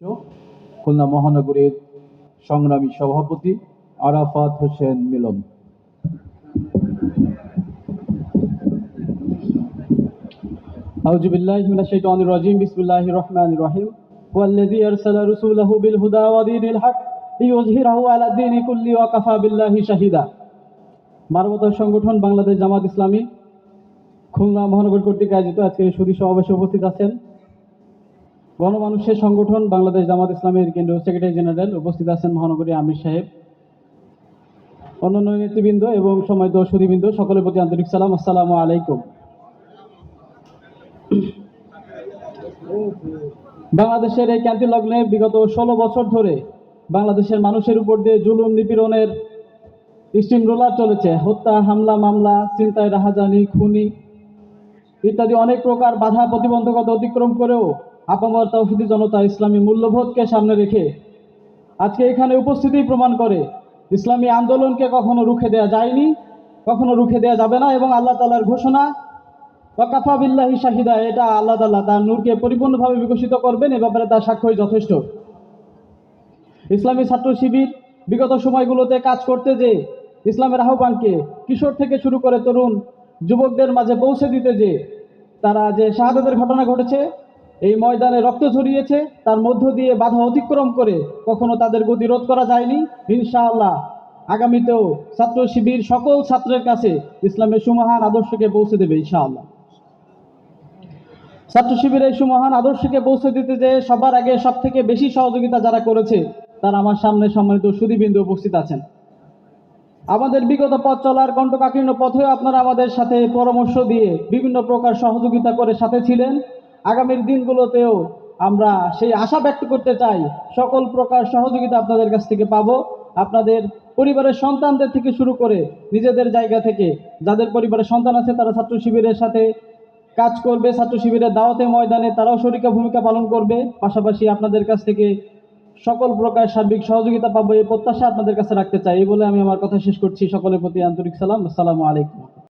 খুলনা মহানগরীর সংগ্রামী সভাপতি আরাফাত হোসেন মিলন। আউযু বিল্লাহি মিনাশ শাইতানির রাজিম। বিসমিল্লাহির রহমানির রহিম। ওয়াল্লাযী আরসালা রাসূলাহু বিল হুদা ওয়া দীনিল হক লিইয়ুযহিরাহু আলা দীনি কুল্লি ওয়া কাফা বিল্লাহি শাহিদা। মানবতার সংগঠন বাংলাদেশ জামাত ইসলামী খুলনা মহানগর কর্তৃক আয়োজিত আজকের সুধী সমাবেশে উপস্থিত আছেন গণমানুষের সংগঠন বাংলাদেশ জামাত ইসলামের কেন্দ্রীয় সেক্রেটারি জেনারেল, উপস্থিত আছেন মহানগরী আমির সাহেব, অন্যান্য নেতৃবৃন্দ এবং সম্মানিত সুধীবৃন্দ, সকলের প্রতি আন্তরিক সালাম। আসসালামু আলাইকুম। বাংলাদেশের এই ক্রান্তি লগ্নে বিগত 16 বছর ধরে বাংলাদেশের মানুষের উপর দিয়ে জুলুম নিপীড়নের স্টিম রোলার চলেছে। হত্যা, হামলা, মামলা, ছিনতাই, রাহাজানি, খুনি ইত্যাদি অনেক প্রকার বাধা প্রতিবন্ধকতা অতিক্রম করেও আপামর তাওহীদি জনতা ইসলামী মূল্যবোধকে সামনে রেখে আজকে এখানে উপস্থিতি প্রমাণ করে ইসলামী আন্দোলনকে কখনো রুখে দেওয়া যায়নি, কখনো রুখে দেওয়া যাবে না। এবং আল্লাহ তাআলার ঘোষণা ওয়া কাফা বিল্লাহি শাহিদা, এটা আল্লাহ তাআলা তার নূরকে পরিপূর্ণভাবে বিকশিত করবেন, এ ব্যাপারে তার সাক্ষ্যই যথেষ্ট। ইসলামী ছাত্র শিবির বিগত সময়গুলোতে কাজ করতে যে ইসলামের আহ্বানকে কিশোর থেকে শুরু করে তরুণ যুবকদের মাঝে পৌঁছে দিতে যে তারা যে শাহাদাতের ঘটনা ঘটেছে, এই ময়দানে রক্ত ঝরিয়েছে, তার মধ্য দিয়ে বাধা অতিক্রম করে কখনো তাদের গতি রোধ করা যায়নি। ইনশাআল্লাহ আগামীতেও ছাত্র শিবির সকল ছাত্রের কাছে ইসলামের সুমহান আদর্শকে পৌঁছে দেবে ইনশাআল্লাহ। ছাত্র শিবির এই সুমহান আদর্শকে পৌঁছে দিতে যে সবার আগে সব থেকে বেশি সহযোগিতা যারা করেছে তারা আমার সামনে সম্মানিত সুধীবৃন্দ উপস্থিত আছেন। আমাদের বিগত পথ চলার কণ্টকাকীর্ণ পথেও আপনারা আমাদের সাথে পরামর্শ দিয়ে বিভিন্ন প্রকার সহযোগিতা করে সাথে ছিলেন। আগামীর দিনগুলোতেও আমরা সেই আশা ব্যক্ত করতে চাই সকল প্রকার সহযোগিতা আপনাদের কাছ থেকে পাবো। আপনাদের পরিবারের সন্তানদের থেকে শুরু করে নিজেদের জায়গা থেকে যাদের পরিবারের সন্তান আছে তারা ছাত্র শিবিরের সাথে কাজ করবে, ছাত্র শিবিরের দাওয়াতে ময়দানে তারাও শরিকা ভূমিকা পালন করবে। পাশাপাশি আপনাদের কাছ থেকে সকল প্রকার সার্বিক সহযোগিতা পাবো, এই প্রত্যাশা আপনাদের কাছে রাখতে চাই। এই বলে আমি আমার কথা শেষ করছি। সকলের প্রতি আন্তরিক সালাম। আসসালামু আলাইকুম।